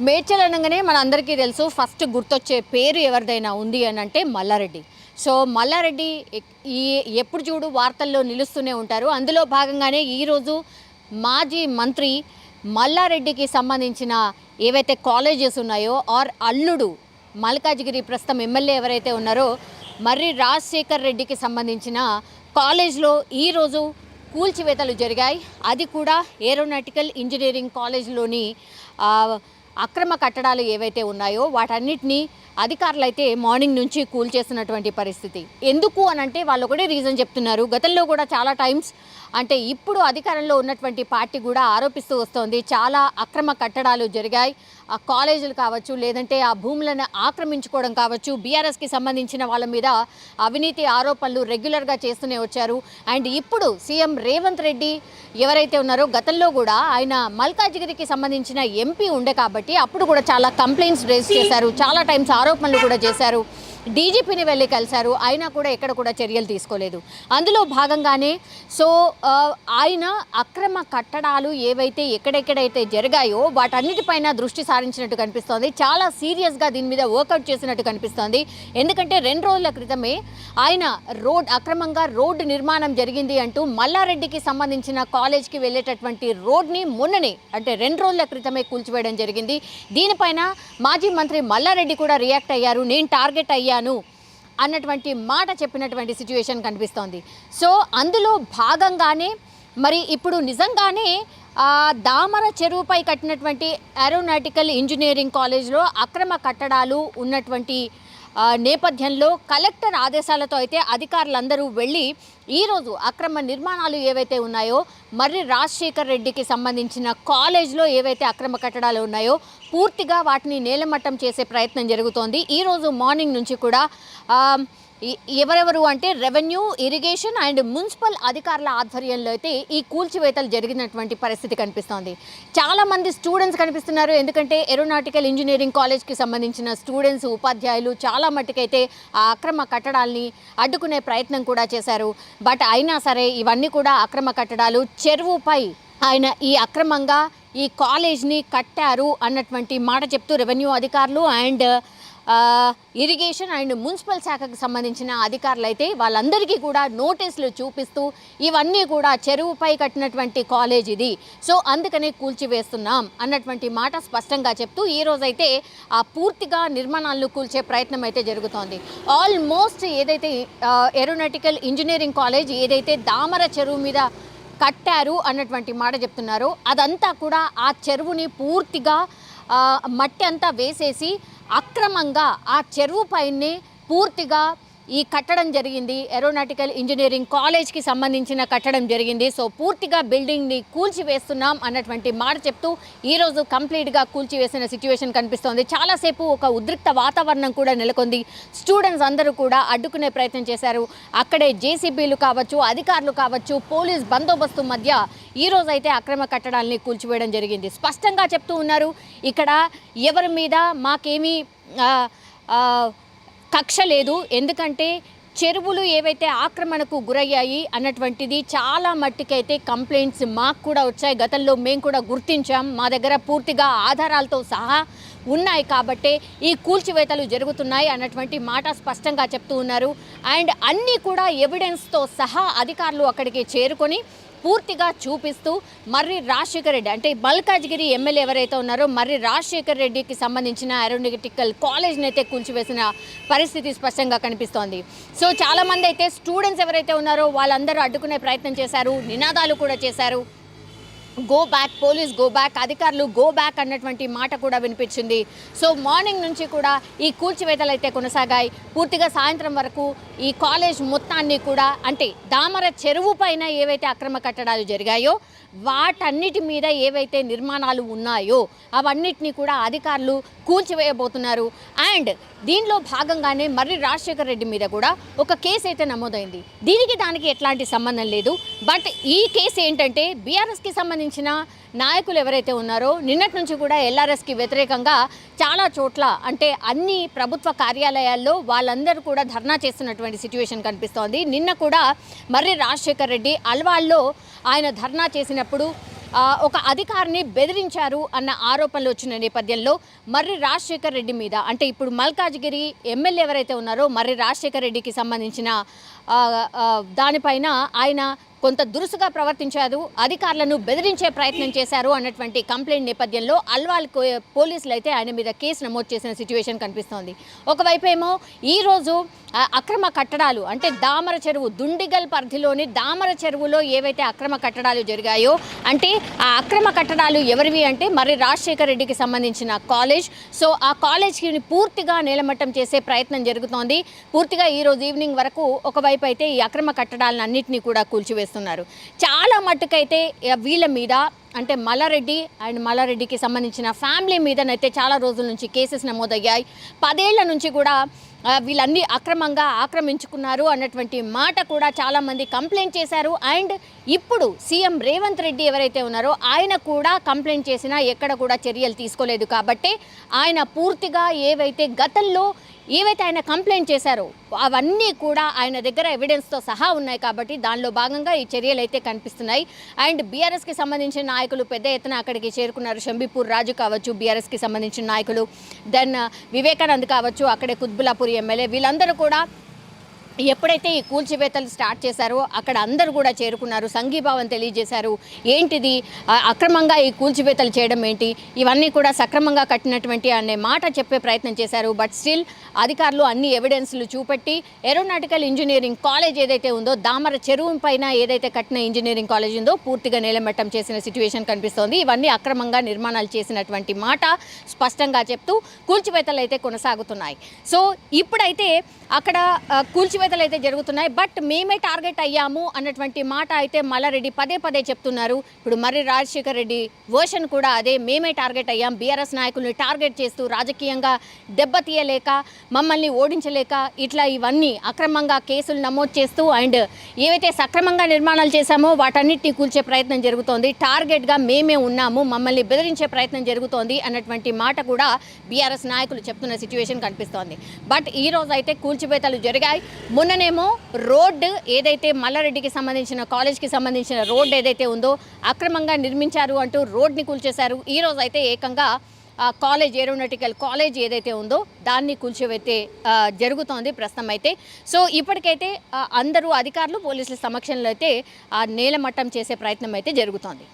మేడ్చల్ అనగానే మనందరికీ తెలుసు ఫస్ట్ గుర్తొచ్చే పేరు ఎవరిదైనా ఉంది అని అంటే మల్లారెడ్డి. సో మల్లారెడ్డి ఈ ఎప్పుడు చూడు వార్తల్లో నిలుస్తూనే ఉంటారు. అందులో భాగంగానే ఈరోజు మాజీ మంత్రి మల్లారెడ్డికి సంబంధించిన ఏవైతే కాలేజెస్ ఉన్నాయో ఆర్ అల్లుడు మల్కాజ్గిరి ప్రస్తుతం ఎమ్మెల్యే ఎవరైతే ఉన్నారో మర్రి రాజశేఖర్ రెడ్డికి సంబంధించిన కాలేజ్లో ఈరోజు కూల్చివేతలు జరిగాయి. అది కూడా ఏరోనాటికల్ ఇంజనీరింగ్ కాలేజ్లోని అక్రమ కట్టడాలు ఏవైతే ఉన్నాయో వాటన్నిటినీ అధికారులు అయితే మార్నింగ్ నుంచి కూల్చేస్తున్నటువంటి పరిస్థితి. ఎందుకు అనంటే వాళ్ళు ఒకటే రీజన్ చెప్తున్నారు. గతంలో కూడా చాలా టైమ్స్ అంటే ఇప్పుడు అధికారంలో ఉన్నటువంటి పార్టీ కూడా ఆరోపిస్తూ వస్తోంది, చాలా అక్రమ కట్టడాలు జరిగాయి. ఆ కాలేజీలు కావచ్చు, లేదంటే ఆ భూములను ఆక్రమించుకోవడం కావచ్చు, బీఆర్ఎస్కి సంబంధించిన వాళ్ళ మీద అవినీతి ఆరోపణలు రెగ్యులర్గా చేస్తూనే వచ్చారు. అండ్ ఇప్పుడు సీఎం రేవంత్ రెడ్డి ఎవరైతే ఉన్నారో గతంలో కూడా ఆయన మల్కాజ్గిరికి సంబంధించిన ఎంపీ ఉండే కాబట్టి అప్పుడు కూడా చాలా కంప్లైంట్స్ రేజ్ చేశారు, చాలా టైమ్స్ ఆరోపణలు కూడా చేశారు. డీజీపీని వెళ్ళి కలిశారు, అయినా కూడా ఎక్కడ కూడా చర్యలు తీసుకోలేదు. అందులో భాగంగానే ఆయన అక్రమ కట్టడాలు ఏవైతే ఎక్కడెక్కడైతే జరిగాయో వాటన్నిటిపైన దృష్టి సారించినట్టు కనిపిస్తోంది. చాలా సీరియస్గా దీని మీద వర్కౌట్ చేసినట్టు కనిపిస్తోంది. ఎందుకంటే 2 రోజుల క్రితమే ఆయన అక్రమంగా రోడ్డు నిర్మాణం జరిగింది అంటూ మల్లారెడ్డికి సంబంధించిన కాలేజ్కి వెళ్ళేటటువంటి రోడ్ని మొన్ననే అంటే 2 రోజుల క్రితమే కూల్చివేయడం జరిగింది. దీనిపైన మాజీ మంత్రి మల్లారెడ్డి కూడా రియాక్ట్ అయ్యారు. నేను టార్గెట్ అయ్యాను అన్నటువంటి మాట చెప్పినటువంటి సిచ్యువేషన్ కనిపిస్తోంది. సో అందులో భాగంగానే మరి ఇప్పుడు నిజంగానే దామర చెరువుపై కట్టినటువంటి ఏరోనాటికల్ ఇంజనీరింగ్ కాలేజ్లో అక్రమ కట్టడాలు ఉన్నటువంటి నేపథ్యంలో కలెక్టర్ ఆదేశాలతో అయితే అధికారులందరూ వెళ్ళి ఈరోజు అక్రమ నిర్మాణాలు ఏవైతే ఉన్నాయో మర్రి రాజశేఖర్ రెడ్డికి సంబంధించిన కాలేజ్లో ఏవైతే అక్రమ కట్టడాలు ఉన్నాయో పూర్తిగా వాటిని నేలమట్టం చేసే ప్రయత్నం జరుగుతోంది. ఈరోజు మార్నింగ్ నుంచి కూడా ఎవరెవరు అంటే రెవెన్యూ, ఇరిగేషన్ అండ్ మున్సిపల్ అధికారుల ఆధ్వర్యంలో అయితే ఈ కూల్చివేతలు జరిగినటువంటి పరిస్థితి కనిపిస్తోంది. చాలామంది స్టూడెంట్స్ కనిపిస్తున్నారు. ఎందుకంటే ఏరోనాటికల్ ఇంజనీరింగ్ కాలేజ్కి సంబంధించిన స్టూడెంట్స్, ఉపాధ్యాయులు చాలా మట్టుకైతే ఆ అక్రమ కట్టడాల్ని అడ్డుకునే ప్రయత్నం కూడా చేశారు. బట్ అయినా సరే ఇవన్నీ కూడా అక్రమ కట్టడాలు. చెరువుపై ఆయన ఈ అక్రమంగా ఈ కాలేజ్ని కట్టారు అన్నటువంటి మాట చెప్తూ రెవెన్యూ అధికారులు అండ్ ఇరిగేషన్ అండ్ మున్సిపల్ శాఖకు సంబంధించిన అధికారులు అయితే వాళ్ళందరికీ కూడా నోటీసులు చూపిస్తూ ఇవన్నీ కూడా చెరువుపై కట్టినటువంటి కాలేజ్ ఇది, సో అందుకనే కూల్చివేస్తున్నాం అన్నటువంటి మాట స్పష్టంగా చెప్తూ ఈరోజైతే ఆ పూర్తిగా నిర్మాణాలను కూల్చే ప్రయత్నం అయితే జరుగుతోంది. ఆల్మోస్ట్ ఏదైతే ఏరోనాటికల్ ఇంజనీరింగ్ కాలేజ్ ఏదైతే దామర చెరువు మీద కట్టారు అన్నటువంటి మాట చెప్తున్నారో అదంతా కూడా ఆ చెరువుని పూర్తిగా మట్టి అంతా వేసేసి అక్రమంగా ఆ చెరువు పైనే పూర్తిగా ఈ కట్టడం జరిగింది. ఏరోనాటికల్ ఇంజనీరింగ్ కాలేజ్కి సంబంధించిన కట్టడం జరిగింది. సో పూర్తిగా బిల్డింగ్ని కూల్చివేస్తున్నాం అన్నటువంటి మాట చెప్తూ ఈరోజు కంప్లీట్గా కూల్చివేసిన సిచ్యువేషన్ కనిపిస్తోంది. చాలాసేపు ఒక ఉద్రిక్త వాతావరణం కూడా నెలకొంది. స్టూడెంట్స్ అందరూ కూడా అడ్డుకునే ప్రయత్నం చేశారు. అక్కడే జేసీబీలు కావచ్చు, అధికారులు కావచ్చు, పోలీస్ బందోబస్తు మధ్య ఈరోజు అయితే అక్రమ కట్టడాల్ని కూల్చివేయడం జరిగింది. స్పష్టంగా చెప్తూ ఉన్నారు, ఇక్కడ ఎవరి మీద మాకేమీ కక్ష లేదు. ఎందుకంటే చెరువులు ఏవైతే ఆక్రమణకు గురయ్యాయి అన్నటువంటిది చాలా మట్టుకైతే కంప్లైంట్స్ మాకు కూడా వచ్చాయి. గతంలో మేము కూడా గుర్తించాం, మా దగ్గర పూర్తిగా ఆధారాలతో సహా ఉన్నాయి కాబట్టే ఈ కూల్చివేతలు జరుగుతున్నాయి అన్నటువంటి మాట స్పష్టంగా చెప్తూ ఉన్నారు. అండ్ అన్నీ కూడా ఎవిడెన్స్తో సహా అధికారులు అక్కడికి చేరుకొని పూర్తిగా చూపిస్తూ మర్రి రాజశేఖర్ రెడ్డి అంటే మల్కాజ్గిరి ఎమ్మెల్యే ఎవరైతే ఉన్నారో మర్రి రాజశేఖర్ రెడ్డికి సంబంధించిన ఏరోనాటికల్ కాలేజ్ని అయితే కూల్చివేసిన పరిస్థితి స్పష్టంగా కనిపిస్తోంది. సో చాలామంది అయితే స్టూడెంట్స్ ఎవరైతే ఉన్నారో వాళ్ళందరూ అడ్డుకునే ప్రయత్నం చేశారు, నినాదాలు కూడా చేశారు. Go back, police go back, అధికారులు గో బ్యాక్ అన్నటువంటి మాట కూడా వినిపించింది. సో మార్నింగ్ నుంచి కూడా ఈ కూల్చివేతలు అయితే కొనసాగాయి. పూర్తిగా సాయంత్రం వరకు ఈ కాలేజ్ మొత్తాన్ని కూడా అంటే దామర చెరువు పైన ఏవైతే అక్రమ కట్టడాలు జరిగాయో వాటన్నిటి మీద ఏవైతే నిర్మాణాలు ఉన్నాయో అవన్నిటినీ కూడా అధికారులు కూల్చివేయబోతున్నారు. అండ్ దీనిలో భాగంగానే మర్రి రాజశేఖర్ రెడ్డి మీద కూడా ఒక కేసు అయితే నమోదైంది. దానికి ఎట్లాంటి సంబంధం లేదు. బట్ ఈ కేసు ఏంటంటే బీఆర్ఎస్కి సంబంధించిన నాయకులు ఎవరైతే ఉన్నారో నిన్నటి నుంచి కూడా ఎల్ఆర్ఎస్కి వ్యతిరేకంగా చాలా చోట్ల అంటే అన్ని ప్రభుత్వ కార్యాలయాల్లో వాళ్ళందరూ కూడా ధర్నా చేస్తున్నటువంటి సిచ్యువేషన్ కనిపిస్తోంది. నిన్న కూడా మర్రి రాజశేఖర్ రెడ్డి అల్వాల్లో ఆయన ధర్నా చేసినప్పుడు ఒక అధికారిని బెదిరించారు అన్న ఆరోపణలు వచ్చిన నేపథ్యంలో మర్రి రాజశేఖర్ రెడ్డి మీద, అంటే ఇప్పుడు మల్కాజ్గిరి ఎమ్మెల్యే ఎవరైతే ఉన్నారో మర్రి రాజశేఖర్ రెడ్డికి సంబంధించిన దానిపైన ఆయన కొంత దురుసుగా ప్రవర్తించారు, అధికారులను బెదిరించే ప్రయత్నం చేశారు అన్నటువంటి కంప్లైంట్ నేపథ్యంలో అల్వాల్ పోలీసులు అయితే ఆయన మీద కేసు నమోదు చేసిన సిచ్యువేషన్ కనిపిస్తోంది. ఒకవైపు ఏమో ఈరోజు అక్రమ కట్టడాలు, అంటే దామర చెరువు దుండిగల్ పరిధిలోని దామర చెరువులో ఏవైతే అక్రమ కట్టడాలు జరిగాయో, అంటే ఆ అక్రమ కట్టడాలు ఎవరివి అంటే మర్రి రాజశేఖర్ రెడ్డికి సంబంధించిన కాలేజ్. సో ఆ కాలేజ్కి పూర్తిగా నేలమట్టం చేసే ప్రయత్నం జరుగుతోంది. పూర్తిగా ఈరోజు ఈవినింగ్ వరకు ఒకవైపు అయితే ఈ అక్రమ కట్టడాలను అన్నింటినీ కూడా కూల్చివేస్తున్నారు. చాలా మట్టుకైతే వీళ్ళ మీద, అంటే మల్లారెడ్డి అండ్ మల్లారెడ్డికి సంబంధించిన ఫ్యామిలీ మీదనైతే చాలా రోజుల నుంచి కేసెస్ నమోదయ్యాయి. 10 ఏళ్ల నుంచి కూడా వీళ్ళన్నీ అక్రమంగా ఆక్రమించుకున్నారు అన్నటువంటి మాట కూడా చాలామంది కంప్లైంట్ చేశారు. అండ్ ఇప్పుడు సీఎం రేవంత్ రెడ్డి ఎవరైతే ఉన్నారో ఆయన కూడా కంప్లైంట్ చేసినా ఎక్కడ కూడా చర్యలు తీసుకోలేదు. కాబట్టి ఆయన పూర్తిగా గతంలో ఏవైతే ఆయన కంప్లైంట్ చేశారో అవన్నీ కూడా ఆయన దగ్గర ఎవిడెన్స్తో సహా ఉన్నాయి. కాబట్టి దానిలో భాగంగా ఈ చర్యలు అయితే కనిపిస్తున్నాయి. అండ్ బీఆర్ఎస్కి సంబంధించిన నాయకులు పెద్ద ఎత్తున అక్కడికి చేరుకున్నారు. షంబీపూర్ రాజు కావచ్చు బీఆర్ఎస్కి సంబంధించిన నాయకులు, దెన్ వివేకానంద్ కావచ్చు అక్కడే కుత్బులాపూర్ ఎమ్మెల్యే, వీళ్ళందరూ కూడా ఎప్పుడైతే ఈ కూల్చివేతలు స్టార్ట్ చేశారో అక్కడ అందరూ కూడా చేరుకున్నారు, సంఘీభావం తెలియజేశారు. ఏంటిది అక్రమంగా ఈ కూల్చివేతలు చేయడం ఏంటి, ఇవన్నీ కూడా సక్రమంగా కట్టినటువంటి అనే మాట చెప్పే ప్రయత్నం చేశారు. బట్ స్టిల్ అధికారులు అన్ని ఎవిడెన్స్లు చూపెట్టి ఏరోనాటికల్ ఇంజనీరింగ్ కాలేజ్ ఏదైతే ఉందో దామర చెరువు పైన ఏదైతే కట్టిన ఇంజనీరింగ్ కాలేజ్ ఉందో పూర్తిగా నేలమట్టం చేసిన సిచ్యువేషన్ కనిపిస్తోంది. ఇవన్నీ అక్రమంగా నిర్మాణాలు చేసినటువంటి మాట స్పష్టంగా చెప్తూ కూల్చివేతలు అయితే కొనసాగుతున్నాయి. సో ఇప్పుడైతే అక్కడ కూల్చివేతలు అయితే జరుగుతున్నాయి. బట్ మేమే టార్గెట్ అయ్యాము అన్నటువంటి మాట అయితే మల్లారెడ్డి పదే పదే చెప్తున్నారు. ఇప్పుడు మర్రి రాజశేఖర్ రెడ్డి వర్షన్ కూడా అదే, మేమే టార్గెట్ అయ్యాం, బీఆర్ఎస్ నాయకుల్ని టార్గెట్ చేస్తూ రాజకీయంగా దెబ్బతీయలేక మమ్మల్ని ఓడించలేక ఇట్లా ఇవన్నీ అక్రమంగా కేసులు నమోదు చేస్తూ అండ్ ఏవైతే సక్రమంగా నిర్మాణాలు చేశామో వాటన్నిటిని కూల్చే ప్రయత్నం జరుగుతోంది, టార్గెట్గా మేమే ఉన్నాము, మమ్మల్ని బెదిరించే ప్రయత్నం జరుగుతోంది అన్నటువంటి మాట కూడా బీఆర్ఎస్ నాయకులు చెప్తున్న సిచ్యువేషన్ కనిపిస్తోంది. బట్ ఈ రోజు అయితే కూల్చివేతలు జరిగాయి. మొన్ననేమో రోడ్డు ఏదైతే మల్లారెడ్డికి సంబంధించిన కాలేజ్కి సంబంధించిన రోడ్డు ఏదైతే ఉందో అక్రమంగా నిర్మించారు అంటూ రోడ్ని కూల్చేశారు. ఈరోజు అయితే ఏకంగా కాలేజ్ ఏరోనాటికల్ కాలేజ్ ఏదైతే ఉందో దాన్ని కూల్చివేతే జరుగుతోంది ప్రస్తుతం అయితే. సో ఇప్పటికైతే అందరూ అధికారులు పోలీసుల సమక్షంలో అయితే నేలమట్టం చేసే ప్రయత్నం అయితే జరుగుతోంది.